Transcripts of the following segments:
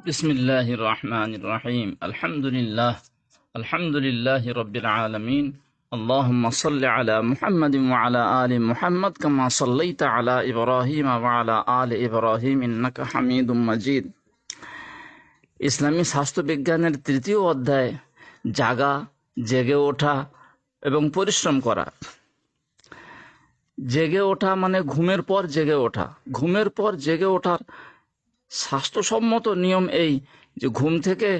বিসমিল্লাহির রহমানির রহিম। আলহামদুলিল্লাহি রাব্বিল আলামিন। আল্লাহুম্মা সাল্লি আলা মুহাম্মাদিন ওয়া আলা আলি মুহাম্মাদ কামা সাল্লাইতা আলা ইব্রাহিম ওয়া আলা আলি ইব্রাহিম ইন্নাকা হামিদুম মাজিদ। ইসলামী স্বাস্থ্য বিজ্ঞানের তৃতীয় অধ্যায় জাগা, জেগে ওঠা এবং পরিশ্রম করা। জেগে ওঠা মানে ঘুমের পর জেগে ওঠা। ঘুমের পর জেগে ওঠার স্বাস্থ্যসম্মত নিয়ম এই যে ঘুম থেকে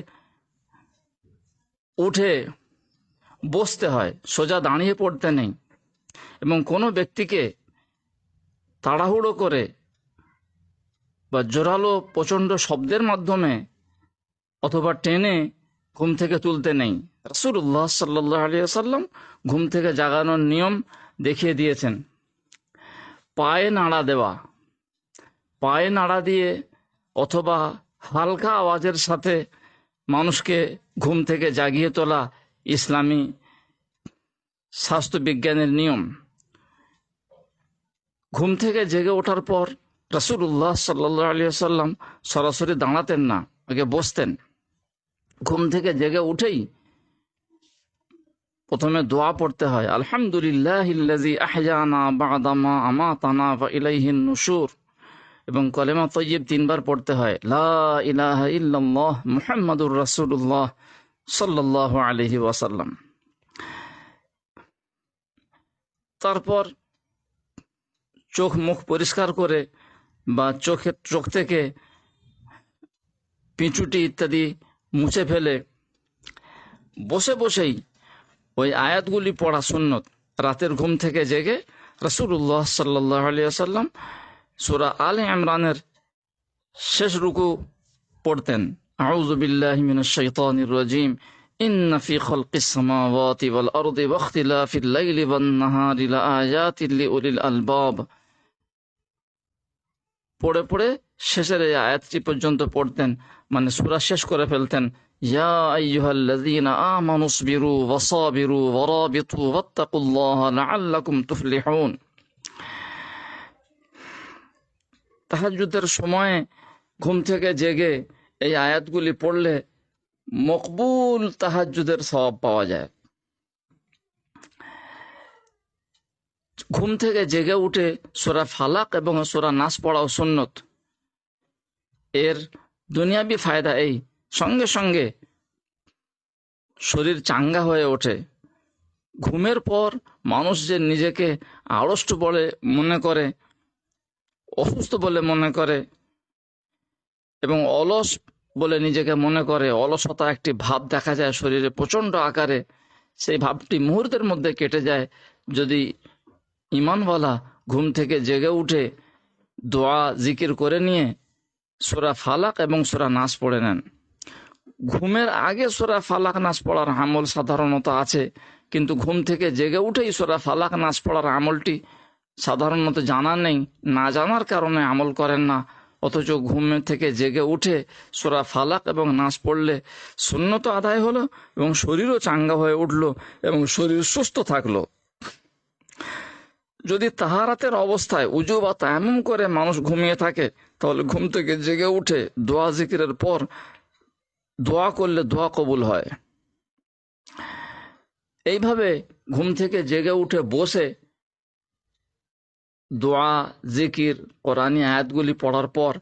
উঠে বসতে হয়, সোজা দাঁড়িয়ে পড়তে নেই। এবং কোনো ব্যক্তিকে তাড়াহুড়ো করে বা জোরালো প্রচণ্ড শব্দের মাধ্যমে অথবা টেনে ঘুম থেকে তুলতে নেই। রাসূলুল্লাহ সাল্লাল্লাহু আলাইহি ওয়াসাল্লাম ঘুম থেকে জাগানোর নিয়ম দেখিয়ে দিয়েছেন। পায়ে নাড়া দেওয়া, পায়ে নাড়া দিয়ে অথবা হালকা আওয়াজের সাথে মানুষকে ঘুম থেকে জাগিয়ে তোলা ইসলামী স্বাস্থ্যবিজ্ঞানের নিয়ম। ঘুম থেকে জেগে ওঠার পর রাসূলুল্লাহ সাল্লাল্লাহু আলাইহি ওয়াসাল্লাম সরাসরি দাঁড়াতেন না, আগে বসতেন। ঘুম থেকে জেগে উঠেই প্রথমে দোয়া পড়তে হয়, আলহামদুলিল্লাহিল্লাযী আহয়ানা বা'দা মা আমাতানা ওয়া ইলাইহিন নুশুর। এবং কলেমা তয়্যিব 3 বার পড়তে হয়, লা ইলাহা ইল্লাল্লাহ মুহাম্মাদুর রাসূলুল্লাহ সাল্লাল্লাহু আলাইহি ওয়াসাল্লাম। তারপর চোখ মুখ পরিষ্কার করে বা চোখ থেকে পিঁচুটি ইত্যাদি মুছে ফেলে বসে বসেই ওই আয়াতগুলি পড়া সুন্নত। রাতের ঘুম থেকে জেগে রাসূলুল্লাহ সাল্লাল্লাহু আলাইহি ওয়াসাল্লাম সূরা আলে ইমরানের শেষ রুকু পড়তেন, আউযু বিল্লাহি মিনাশ শাইতানির রাজীম, ইন্না ফি খালকিস সামাওয়াতি ওয়াল আরদি ওয়া ইখতিলাফিল লাইলি ওয়ান নাহারি লাআয়াতিন লিউলিল আলবাব। পড়ে পড়ে শেষের এই আয়াতটি পর্যন্ত পড়তেন, মানে সূরা শেষ করে ফেলতেন। ইয়া আইয়ুহাল্লাযীনা আমানুসবিরু ওয়া সাবিরু ওয়া রাবিতু ওয়াত্তাকুল্লাহা লাআল্লাকুম তুফলিহুন। তাহাজ্জুদের সময়ে ঘুম থেকে জেগে এই আয়াতগুলি পড়লে মকবুল তাহাজ্জুদের সওয়াব পাওয়া যায়। ঘুম থেকে জেগে উঠে সূরা ফালাক এবং সূরা নাস পড়াও সুন্নত। এর দুনিয়াবি ফায়দা এই, সঙ্গে সঙ্গে শরীর চাঙ্গা হয়ে ওঠে। ঘুমের পর মানুষ যে নিজেকে আড়ষ্ট বলে মনে করে, অসুস্থ বলে মনে করে এবং অলস বলে নিজেকে মনে করে, অলসতা একটি ভাব দেখা যায় শরীরে প্রচণ্ড আকারে, সেই ভাবটি মুহূর্তের মধ্যে কেটে যায় যদি ঈমানওয়ালা ঘুম থেকে জেগে উঠে দোয়া জিকির করে নিয়ে সূরা ফালাক এবং সূরা নাস পড়ে নেন। ঘুমের আগে সূরা ফালাক নাস পড়ার আমল সাধারণত আছে, কিন্তু ঘুম থেকে জেগে উঠেই সূরা ফালাক নাস পড়ার আমলটি সাধারণত জানা নেই, না জানার কারণে আমল করেন না। অথচ ঘুম থেকে জেগে উঠে সূরা ফালাক এবং নাস পড়লে সুন্নত আদায় হলো এবং শরীরও চাঙ্গা হয়ে উঠলো এবং শরীর সুস্থ থাকলো। যদি তাহারাতের অবস্থায় উজু বা তায়াম্মুম করে মানুষ ঘুমিয়ে থাকে, তাহলে ঘুম থেকে জেগে উঠে দোয়া জিকিরের পর দোয়া করলে দোয়া কবুল হয়। এইভাবে ঘুম থেকে জেগে উঠে বসে দোয়া জিকির কোরআনী আয়াতগুলি পড়ার পর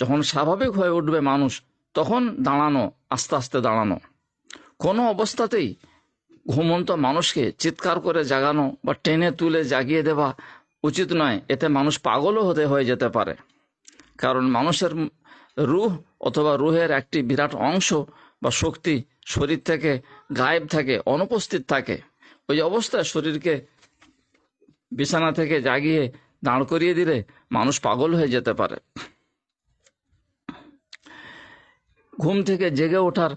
যখন স্বাভাবিক হয়ে উঠবে মানুষ, তখন দাঁড়ানো, আস্তে আস্তে দাঁড়ানো। কোনো অবস্থাতেই ঘুমন্ত মানুষকে চিৎকার করে জাগানো বা টেনে তুলে জাগিয়ে দেওয়া উচিত নয়, এতে মানুষ পাগলও হয়ে যেতে পারে। কারণ মানুষের রূহ অথবা রুহের একটি বিরাট অংশ বা শক্তি শরীর থেকে গায়েব থাকে, অনুপস্থিত থাকে। ওই অবস্থায় শরীরকে বিছানা থেকে জাগিয়ে দাঁড় করিয়ে দিলে মানুষ পাগল হয়ে যেতে পারে। ঘুম থেকে জেগে ওঠার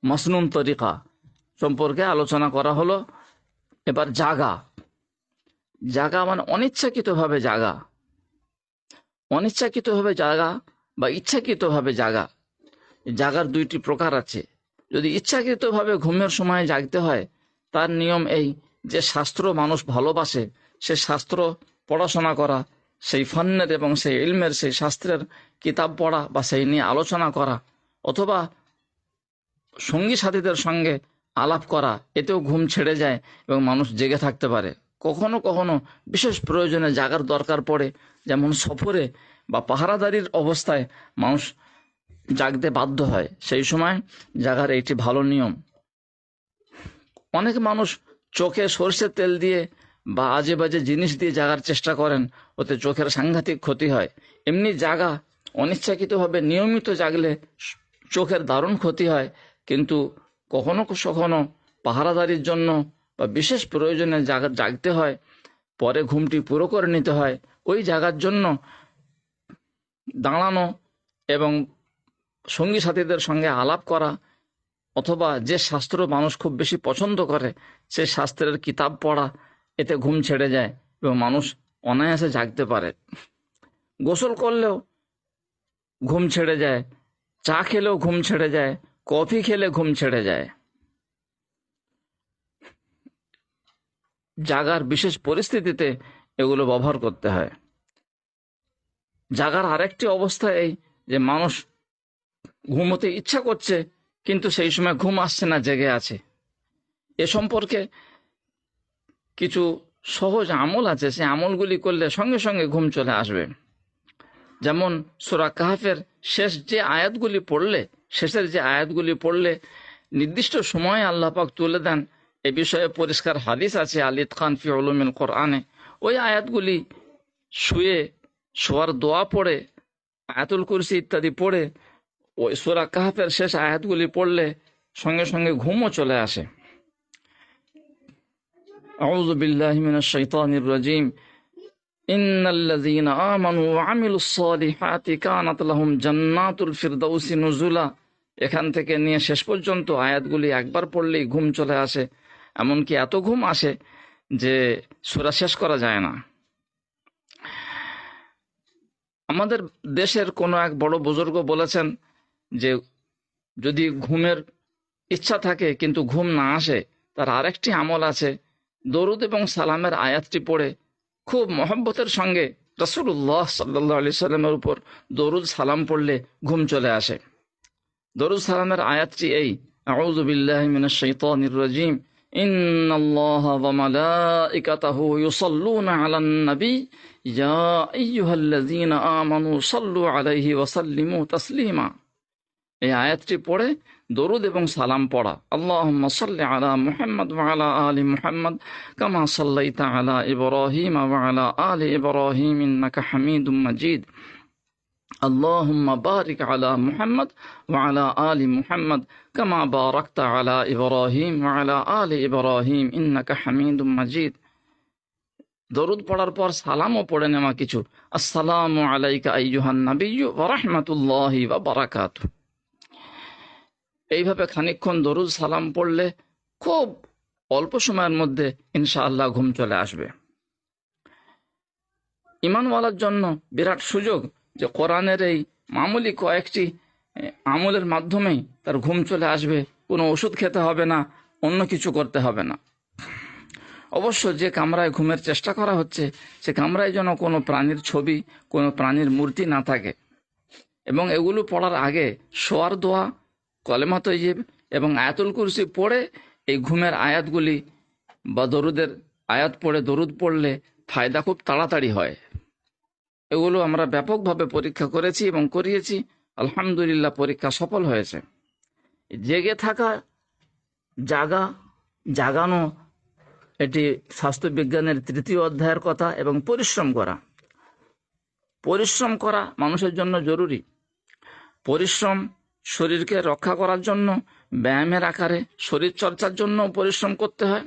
মাসনুন তরিকা সম্পর্কে আলোচনা করা হলো। এবার জাগা মানে অনিচ্ছাকৃতভাবে জাগা। অনিচ্ছাকৃতভাবে জাগা বা ইচ্ছাকৃতভাবে জাগা, জাগার 2টি প্রকার আছে। যদি ইচ্ছাকৃতভাবে ঘুমের সময় জাগতে হয়, তার নিয়ম এই যে শাস্ত্র মানুষ ভালোবাসে, সে শাস্ত্র পড়াশোনা করা, সেই ফান্নের এবং সেই ইলমের, সেই শাস্ত্রের কিতাব পড়া বা সেই নিয়ে আলোচনা করা, অথবা সঙ্গী সাথীদের সঙ্গে আলাপ করা, এতেও ঘুম ছেড়ে যায় এবং মানুষ জেগে থাকতে পারে। কখনো কখনো বিশেষ প্রয়োজনে জাগার দরকার পড়ে, যেমন সফরে বা পাহারাদারির অবস্থায় মানুষ জাগতে বাধ্য হয়, সেই সময় জাগার এইটি ভালো নিয়ম। অনেক মানুষ চোখে সরষের তেল দিয়ে বা আজে বাজে জিনিস দিয়ে জাগার চেষ্টা করেন, ওতে চোখের সাংঘাতিক ক্ষতি হয়। এমনি জাগা অনিচ্ছাকৃতভাবে নিয়মিত জাগলে চোখের দারুণ ক্ষতি হয়, কিন্তু কখনো কখনো পাহারাদারির জন্য বা বিশেষ প্রয়োজনে জাগতে হয়, পরে ঘুমটি পুরো করে নিতে হয়। ওই জাগার জন্য দাঁড়ানো এবং সঙ্গী সাথীদের সঙ্গে আলাপ করা, অথবা যে শাস্ত্র মানুষ খুব বেশি পছন্দ করে সে শাস্ত্রের কিতাব পড়া, এতে ঘুম ছেড়ে যায় এবং মানুষ অনায়াসে জাগতে পারে। গোসল করলেও ঘুম ছেড়ে যায়, চা খেলেও ঘুম ছেড়ে যায়, কফি খেলে ঘুম ছেড়ে যায়। জাগার বিশেষ পরিস্থিতিতে এগুলো ব্যবহার করতে হয়। জাগার আরেকটি অবস্থা এই যে মানুষ ঘুমোতে ইচ্ছা করছে কিন্তু সেই সময় ঘুম আসছে না, জেগে আছে। এ সম্পর্কে কিছু সহজ আমল আছে, সেই আমলগুলি করলে সঙ্গে সঙ্গে ঘুম চলে আসবে। যেমন সূরা কাহফের শেষের যে আয়াতগুলি পড়লে নির্দিষ্ট সময়ে আল্লাহ পাক তুলে দেন, এ বিষয়ে পরিষ্কার হাদিস আছে আল ইতকান ফি উলুমিল কোরআনে। ওই আয়াতগুলি শোয়ার দোয়া পড়ে, আয়াতুল কুরসি ইত্যাদি পড়ে ওই সূরা কাহফের শেষ আয়াতগুলি পড়লে সঙ্গে সঙ্গে ঘুমও চলে আসে। আউযু বিল্লাহি মিনাশ শাইতানির রাজিম। ইন্নাল্লাযীনা আমানু ওয়া আমিলুস সালিহাতি কানাত লাহুম জান্নাতুল ফিরদাউসি নুজুলা। এখান থেকে নিয়ে শেষ পর্যন্ত আয়াতগুলি একবার পড়লেই ঘুম চলে আসে। এমনকি এত ঘুম আসে যে সূরা শেষ করা যায় না। আমাদের দেশের কোনো এক বড় বুজুর্গ বলেছেন যে যদি ঘুমের ইচ্ছা থাকে কিন্তু ঘুম না আসে, তার আরেকটি আমল আছে। দরুদ এবং সালামের আয়াতটি পড়ে খুব মহব্বতের সঙ্গে রাসূলুল্লাহ সাল্লাল্লাহু আলাইহি সাল্লামের উপর দরুদ সালাম পড়লে ঘুম চলে আসে। দরুদ সালামের আয়াতটি এই: আউযু বিল্লাহি মিনাশ শাইতানির রাজিম। ইন্নাল্লাহা ওয়া মালাইকাতাহু ইউসাল্লুনা আলান নবী ইয়া আইয়ুহাল্লাযীনা আমানু সাল্লু আলাইহি ওয়া সাল্লিমু তাসলিমা। এই আয়াতটি পড়ে দরুদ এবং সালাম পড়া। আল্লাহুম্মা সাল্লি আলা মুহাম্মদ ওয়া আলা আলি মুহাম্মদ কামা সাল্লাইতা আলা ইব্রাহিম ওয়া আলা আলি ইব্রাহিম ইন্নাকা হামিদুম মাজিদ। আল্লাহুম্মা বারিক আলা মুহাম্মদ ওয়া আলা আলি মুহাম্মদ কামা বারাকতা আলা ইব্রাহিম ওয়া আলা আলি ইব্রাহিম ইন্নাকা হামিদুম মাজিদ। দরুদ পড়ার পর সালামও পড়ে নেওয়া কিছু। আসসালামু আলাইকা আইয়ুহান নাবিয়্যু ওয়া রাহমাতুল্লাহি ওয়া বারাকাতুহু। এইভাবে খানিকক্ষণ দরুদ সালাম পড়লে খুব অল্প সময়ের মধ্যে ইনশাআল্লাহ ঘুম চলে আসবে। ঈমানওয়ালার জন্য বিরাট সুযোগ যে কোরআনের এই মামুলি কয়েকটি আমলের মাধ্যমেই তার ঘুম চলে আসবে। কোনো ওষুধ খেতে হবে না, অন্য কিছু করতে হবে না। অবশ্য যে কামরায় ঘুমের চেষ্টা করা হচ্ছে সে কামরায় যেন কোনো প্রাণীর ছবি, কোনো প্রাণীর মূর্তি না থাকে। এবং এগুলো পড়ার আগে শোয়ার দোয়া, কলেমা তৈয়িব এবং আয়াতুল কুরসি পড়ে এই ঘুমের আয়াতগুলি বা দরুদের আয়াত পড়ে দরুদ পড়লে ফায়দা খুব তাড়াতাড়ি হয়। এগুলো আমরা ব্যাপকভাবে পরীক্ষা করেছি এবং করিয়েছি। আলহামদুলিল্লাহ পরীক্ষা সফল হয়েছে। জেগে থাকা, জাগানো এটি স্বাস্থ্যবিজ্ঞানের ৩য় অধ্যায়ের কথা। এবং পরিশ্রম করা মানুষের জন্য জরুরি। পরিশ্রম শরীরকে রক্ষা করার জন্য ব্যায়ামের আকারে শরীর চর্চার জন্য পরিশ্রম করতে হয়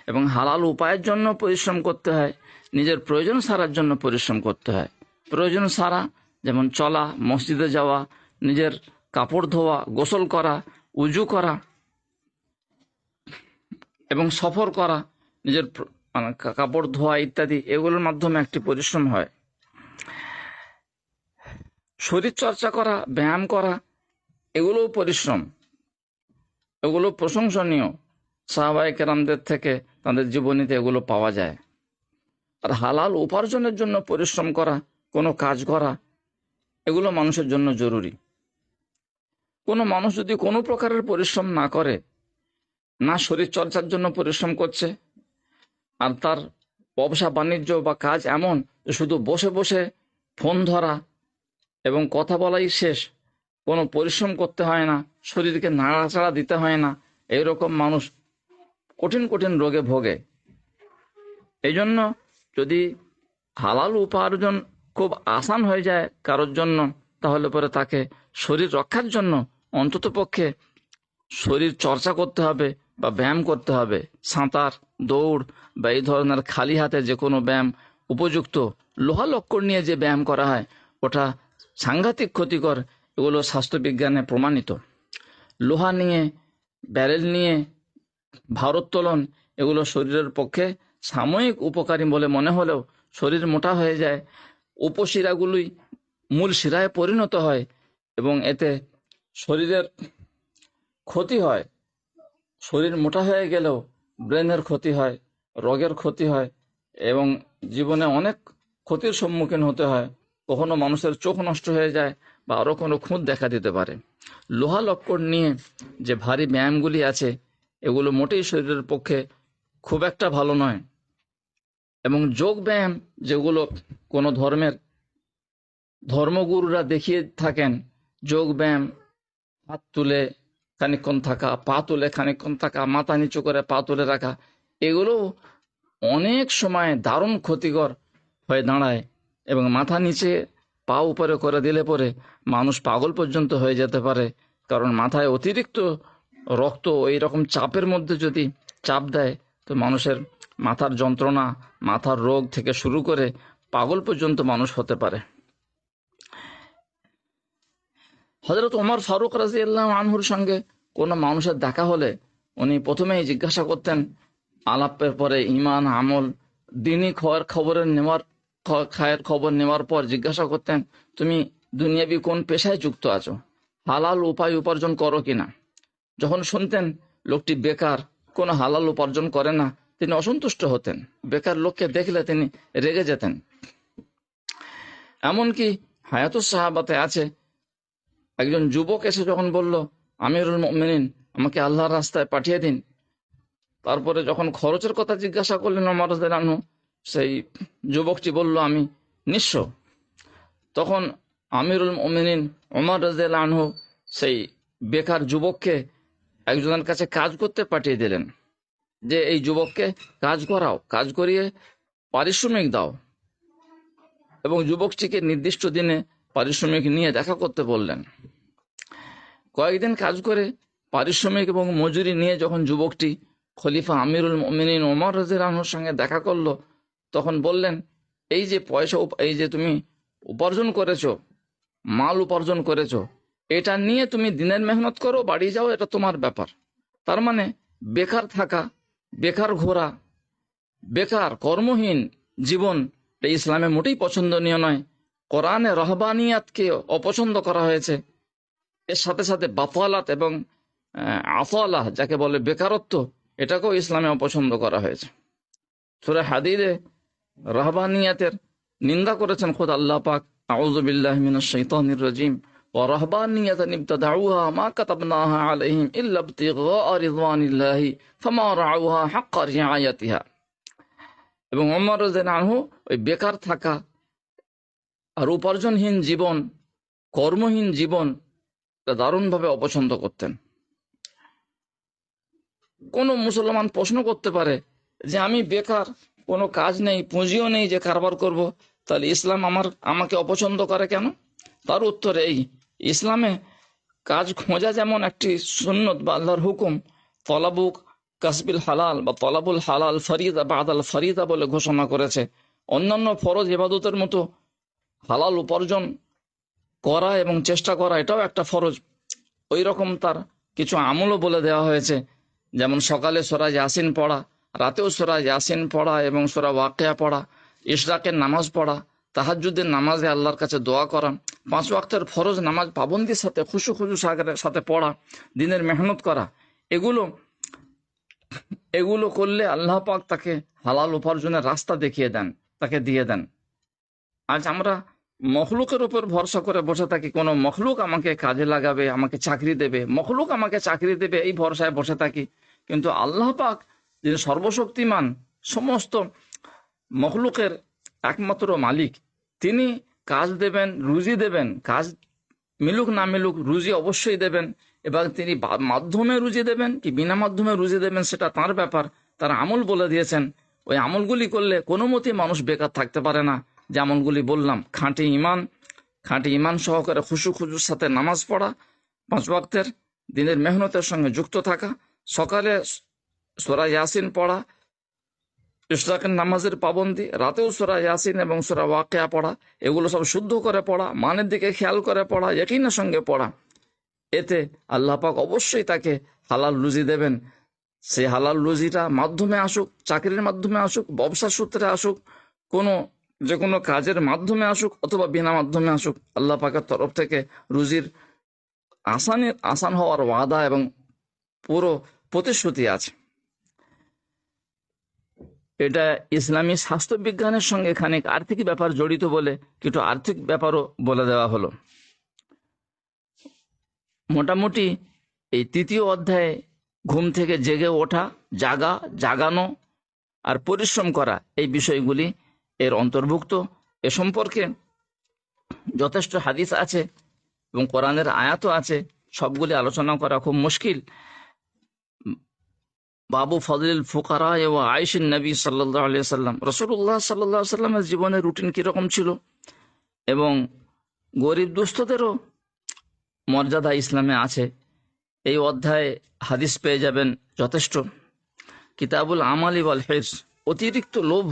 এবং হালাল উপায়ের জন্য পরিশ্রম করতে হয়। নিজের প্রয়োজন সারার জন্য পরিশ্রম করতে হয়। প্রয়োজন সারা যেমন চলা, মসজিদে যাওয়া, নিজের কাপড় ধোয়া, গোসল করা, উজু করা এবং সফর করা, নিজের কাপড় ধোয়া ইত্যাদি, এগুলোর মাধ্যমে একটি পরিশ্রম হয়। শরীর চর্চা করা, ব্যায়াম করা, এগুলোও পরিশ্রম, এগুলো প্রশংসনীয়। সাহাবায়ে কেরামদের থেকে তাদের জীবনীতে এগুলো পাওয়া যায়। আর হালাল উপার্জনের জন্য পরিশ্রম করা, কোনো কাজ করা, এগুলো মানুষের জন্য জরুরি। কোনো মানুষ যদি কোনো প্রকারের পরিশ্রম না করে, না শরীর চর্চার জন্য পরিশ্রম করছে, আর তার ব্যবসা বাণিজ্য বা কাজ এমন যে শুধু বসে বসে ফোন ধরা এবং কথা বলাই শেষ, কোনো পরিশ্রম করতে হয় না, শরীরকে নাড়াচাড়া দিতে হয় না, এইরকম মানুষ কঠিন কঠিন রোগে ভোগে। এই জন্য যদি হালাল উপার্জন খুব আসান হয়ে যায় কারোর জন্য, তাহলে পরে তাকে শরীর রক্ষার জন্য অন্তত পক্ষে শরীর চর্চা করতে হবে বা ব্যায়াম করতে হবে। সাঁতার, দৌড় বা এই ধরনের খালি হাতে যে কোনো ব্যায়াম উপযুক্ত। লোহা লক্কর নিয়ে যে ব্যায়াম করা হয় ওটা সাংঘাতিক ক্ষতিকর, এগুলো স্বাস্থ্যবিজ্ঞানে প্রমাণিত। লোহা নিয়ে, ব্যারেল নিয়ে ভারোত্তোলন, এগুলো শরীরের পক্ষে সাময়িক উপকারী বলে মনে হলেও শরীর মোটা হয়ে যায়, উপশিরাগুলোই মূল শিরায় পরিণত হয় এবং এতে শরীরের ক্ষতি হয়। শরীর মোটা হয়ে গেলেও ব্রেনের ক্ষতি হয়, রোগের ক্ষতি হয় এবং জীবনে অনেক ক্ষতির সম্মুখীন হতে হয়। কখনো মানুষের চোখ নষ্ট হয়ে যায় বা আরও কোনো খুঁত দেখা দিতে পারে। লোহা লক্কর নিয়ে যে ভারী ব্যায়ামগুলি আছে এগুলো মোটেই শরীরের পক্ষে খুব একটা ভালো নয়। এবং যোগ ব্যায়াম যেগুলো কোনো ধর্মগুরুরা দেখিয়ে থাকেন, যোগ ব্যায়াম হাত তুলে খানিকক্ষণ থাকা, পা তুলে খানিকক্ষণ থাকা, মাথা নিচু করে পা তুলে রাখা, এগুলো অনেক সময় দারুণ ক্ষতিকর হয়ে দাঁড়ায় এবং মাথা নিচে পা উপরে করে দিলে পরে মানুষ পাগল পর্যন্ত হয়ে যেতে পারে। কারণ মাথায় অতিরিক্ত রক্ত ওই রকম চাপের মধ্যে যদি চাপ দেয় তো মানুষের মাথার যন্ত্রণা, মাথার রোগ থেকে শুরু করে পাগল পর্যন্ত মানুষ হতে পারে। হযরত ওমর ফারুক রাদিয়াল্লাহু আনহুর সঙ্গে কোনো মানুষের দেখা হলে উনি প্রথমেই জিজ্ঞাসা করতেন, আলাপের পরে ইমান, আমল, দিনই খায়ের খবর নেওয়ার পর জিজ্ঞাসা করতেন, তুমি দুনিয়াবি কোন পেশায় যুক্ত আছো, হালাল উপায় উপার্জন করো কিনা। যখন শুনতেন লোকটি বেকার, কোনো হালাল উপার্জন করে না, তিনি অসন্তুষ্ট হতেন। বেকার লোককে দেখলে তিনি রেগে যেতেন। এমনকি হায়াতুস সাহাবাতে আছে, একজন যুবক এসে যখন বলল, আমিরুল মুমিনিন, আমাকে আল্লাহর রাস্তায় পাঠিয়ে দিন। তারপরে যখন খরচের কথা জিজ্ঞাসা করলেন ওমর রাদিয়াল্লাহু আনহু, সেই যুবকটি বলল, আমি নিঃস্ব। তখন আমিরুল মুমিনিন ওমর রাদিয়াল্লাহু আনহু সেই বেকার যুবককে একজনের কাছে কাজ করতে পাঠিয়ে দিলেন, যে এই যুবককে কাজ করাও, কাজ করিয়ে পারিশ্রমিক দাও। এবং যুবকটিকে নির্দিষ্ট দিনে পারিশ্রমিক নিয়ে দেখা করতে বললেন। কয়েকদিন কাজ করে পারিশ্রমিক এবং মজুরি নিয়ে যখন যুবকটি খলিফা আমিরুল মুমিনিন ওমর রাদিয়াল্লাহু আনহুর সঙ্গে দেখা করলো, তখন বললেন, এই যে পয়সা, এই যে তুমি উপার্জন করেছো, মাল উপার্জন করেছো, এটা নিয়ে তুমি দিনের মেহনত করো, বাড়ি যাও, এটা তোমার ব্যাপার। তার মানে বেকার থাকা, বেকার ঘোরা, বেকার কর্মহীন জীবন এই ইসলামে মোটেই পছন্দনীয় নয়। কোরআনে রহবানিয়াতকে অপছন্দ করা হয়েছে। এর সাথে সাথে বাতালাত এবং আতালাহ যাকে বলে বেকারত্ব, এটাকেও ইসলামে অপছন্দ করা হয়েছে। সূরা হাদীদে রহবানিয়াতের নিন্দা করেছেন খোদ আল্লাহ পাক, আউযু বিল্লাহি মিনাশ শাইতানির রাজিম, ওয়া রহবানিয়াতান ইবতাদাউহা মা কাতাবনাহা আলাইহিম ইল্লা ইবতিগা রিদওয়ানিল্লাহি ফামা রাউহা হাক্কা রিআয়াতিহা। এবং ওমর রাদিয়াল্লাহু আনহু ওই বেকার থাকা আর উপার্জনহীন জীবন, কর্মহীন জীবন দারুণভাবে অপছন্দ করতেন। কোনো মুসলমান প্রশ্ন করতে পারে যে আমি বেকার, কোনো কাজ নেই, পুঁজিও নেই যে কারবার করব, তাহলে ইসলাম আমাকে অপছন্দ করে কেন? তার উত্তর এই, ইসলামে কাজ খোঁজা যেমন একটি সুন্নত বা আল্লাহর হুকুম, তলাবুক কাসবিল হালাল বা তলাবুল হালাল ফরিদা বাদাল ফরিদা বলে ঘোষণা করেছে। অন্যান্য ফরজ ইবাদতের মতো হালাল উপার্জন করা এবং চেষ্টা করা এটাও একটা ফরজ। ওই রকম তার কিছু আমলও বলে দেওয়া হয়েছে, যেমন সকালে সূরা ইয়াসিন পড়া, রাতেও সূরা ইয়াসিন পড়া এবং সূরা ওয়াকিয়া পড়া, ইশরাকের নামাজ পড়া, তাহাজ্জুদের নামাজে আল্লাহর কাছে দোয়া করা, 5 ওয়াক্তের ফরজ নামাজ পাবন্দির সাথে খুশু সাথে পড়া, দিনের মেহনত করা, এগুলো করলে আল্লাহ পাক তাকে হালাল উপার্জনের রাস্তা দেখিয়ে দেন, তাকে দিয়ে দেন। আজ আমরা মখলুকের উপর ভরসা করে বসে থাকি, কোনো মখলুক আমাকে কাজে লাগাবে, আমাকে চাকরি দেবে, মখলুক আমাকে চাকরি দেবে, এই ভরসায় বসে থাকি। কিন্তু আল্লাহ পাক যিনি সর্বশক্তিমান, সমস্ত মখলুকের একমাত্র মালিক, তিনি কাজ দেবেন, রুজি দেবেন। কাজ মিলুক না মিলুক, রুজি অবশ্যই দেবেন। এবং তিনি মাধ্যমে রুজি দেবেন কি বিনা মাধ্যমে রুজি দেবেন সেটা তার ব্যাপার। তার আমল বলে দিয়েছেন, ওই আমলগুলি করলে কোনো মতেই মানুষ বেকার থাকতে পারে না। যে আমলগুলি বললাম, খাঁটি ইমান সহকারে খুশু খুজুর সাথে নামাজ পড়া, 5 ওয়াক্তের দিনের মেহনতের সঙ্গে যুক্ত থাকা, সকালে সূরা ইয়াসিন পড়া, ইশরাকের নামাজের পাবন্দি, রাতেও সূরা ইয়াসিন এবং সূরা ওয়াকিয়া পড়া, এগুলো সব শুদ্ধ করে পড়া, মানের দিকে খেয়াল করে পড়া, ইয়াকিনের সঙ্গে পড়া। এতে আল্লাহ পাক অবশ্যই তাকে হালাল রুজি দেবেন। সেই হালাল রুজিটা মাধ্যমে আসুক, চাকরির মাধ্যমে আসুক, ব্যবসার সূত্রে আসুক, যে কোনো কাজের মাধ্যমে আসুক অথবা বিনা মাধ্যমে আসুক, আল্লাহ পাকের তরফ থেকে রুজির আসান হওয়ার ওয়াদা এবং পুরো প্রতিশ্রুতি আছে। এটা ইসলামী স্বাস্থ্য বিজ্ঞানের সঙ্গে খানিক আর্থিক ব্যাপার জড়িত বলে কিছু আর্থিক ব্যাপারও বলে দেওয়া হলো। মোটামুটি এই 3য় অধ্যায়ে ঘুম থেকে জেগে ওঠা, জাগানো আর পরিশ্রম করা, এই বিষয়গুলি এর অন্তর্ভুক্ত। এ সম্পর্কে যথেষ্ট হাদিস আছে এবং কোরআনের আয়াতও আছে, সবগুলি আলোচনা করা খুব মুশকিল। বাবু ফজলিল ফুকারা ও আয়েশিন নবী সাল্লাল্লাহু আলাইহি সাল্লাম, রাসূলুল্লাহ সাল্লাল্লাহু আলাইহি সাল্লামের জীবনের রুটিন কিরকম ছিল এবং গরিব দুস্থদেরও মর্যাদা ইসলামে আছে, এই অধ্যায়ে হাদিস পেয়ে যাবেন যথেষ্ট। কিতাবুল আমালি ওয়াল হিরস, অতিরিক্ত লোভ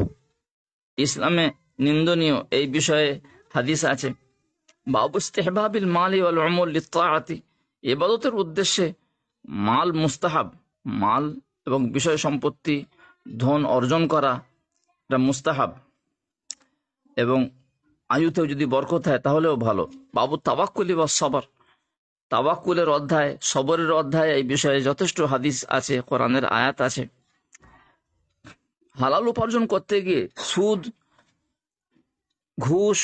ইসলামে নিন্দনীয়, এই বিষয়ে হাদিস আছে। বাবু ইস্তিহবাবিল মালি ওয়াল উমুল লিত্তাআতি, ইবাদতের উদ্দেশ্যে মাল মুস্তাহাব, মাল এবং বিষয় সম্পত্তি ধন অর্জন করা এটা মুস্তাহাব, এবং আয়ুতেও যদি বরকত হয় তাহলেও ভালো। বাবু তাওয়াক্কুলি ওয়াস সবর, তাওয়াক্কুলের অধ্যায়, সবরের অধ্যায়, এই বিষয়ে যথেষ্ট হাদিস আছে, কোরআনের আয়াত আছে। হালাল উপার্জন করতে গিয়ে সুদ, ঘুষ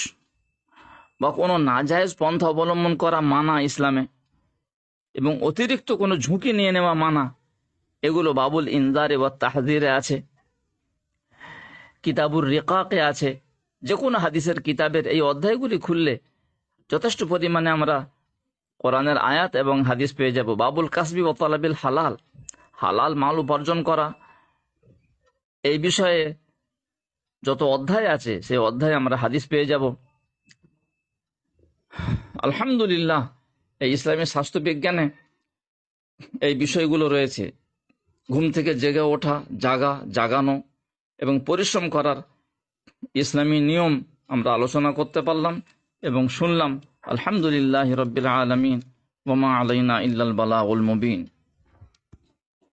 বা কোনো নাজায়েজ পন্থা অবলম্বন করা মানা ইসলামে, এবং অতিরিক্ত কোনো ঝুঁকি নিয়ে নেওয়া মানা, এগুলো বাবুল ইনজারে ওয়া তাহযীরে আছে, কিতাবুর রিকাকে আছে। যে কোনো হাদিসের কিতাবের এই অধ্যায়গুলি খুললে যথেষ্ট পরিমাণে আমরা কোরআনের আয়াত এবং হাদিস পেয়ে যাব। বাবুল কাসবি ওয়া তালাবিল হালাল, হালাল মাল উপার্জন করা, এই বিষয়ে যত অধ্যায় আছে সেই অধ্যায়ে আমরা হাদিস পেয়ে যাব। আলহামদুলিল্লাহ, এই ইসলামী স্বাস্থ্য বিজ্ঞানে এই বিষয়গুলো রয়েছে। ঘুম থেকে জেগে ওঠা, জাগানো এবং পরিশ্রম করার ইসলামী নিয়ম আমরা আলোচনা করতে পারলাম এবং শুনলাম। আলহামদুলিল্লাহি রাব্বিল আলামিন, ওয়া মা আলাইনা ইল্লাল বালাগুল মুবিন।